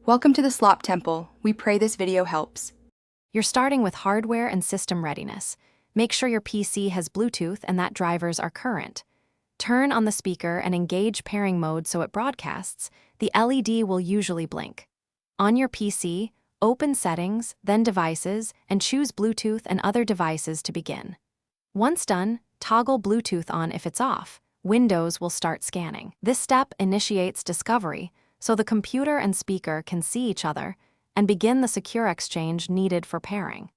Welcome to the Slop Temple. We pray this video helps. You're starting with hardware and system readiness. Make sure your PC has Bluetooth and that drivers are current. Turn on the speaker and engage pairing mode so it broadcasts. The LED will usually blink. On your PC, open Settings, then Devices, and choose Bluetooth and other devices to begin. Once done, toggle Bluetooth on if it's off. Windows will start scanning. This step initiates discovery, so the computer and speaker can see each other and begin the secure exchange needed for pairing.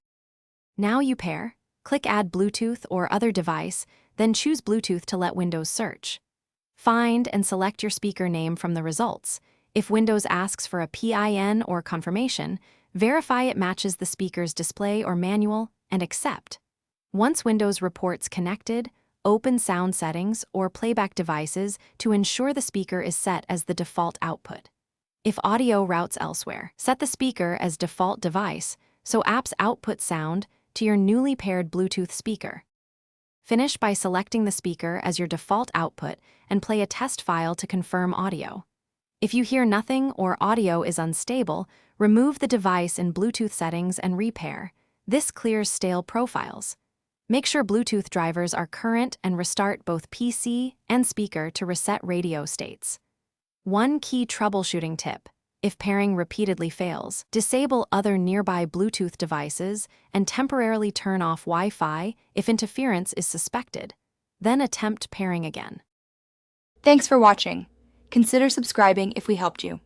Now you pair. Click Add Bluetooth or other device, then choose Bluetooth to let Windows search. Find and select your speaker name from the results. If Windows asks for a PIN or confirmation, verify it matches the speaker's display or manual and accept. Once Windows reports connected, open sound settings or playback devices to ensure the speaker is set as the default output. If audio routes elsewhere, set the speaker as default device so apps output sound to your newly paired Bluetooth speaker. Finish by selecting the speaker as your default output and play a test file to confirm audio. If you hear nothing or audio is unstable, remove the device in Bluetooth settings and repair. This clears stale profiles. Make sure Bluetooth drivers are current and restart both PC and speaker to reset radio states. One key troubleshooting tip: if pairing repeatedly fails, disable other nearby Bluetooth devices and temporarily turn off Wi-Fi if interference is suspected. Then attempt pairing again. Thanks for watching. Consider subscribing if we helped you.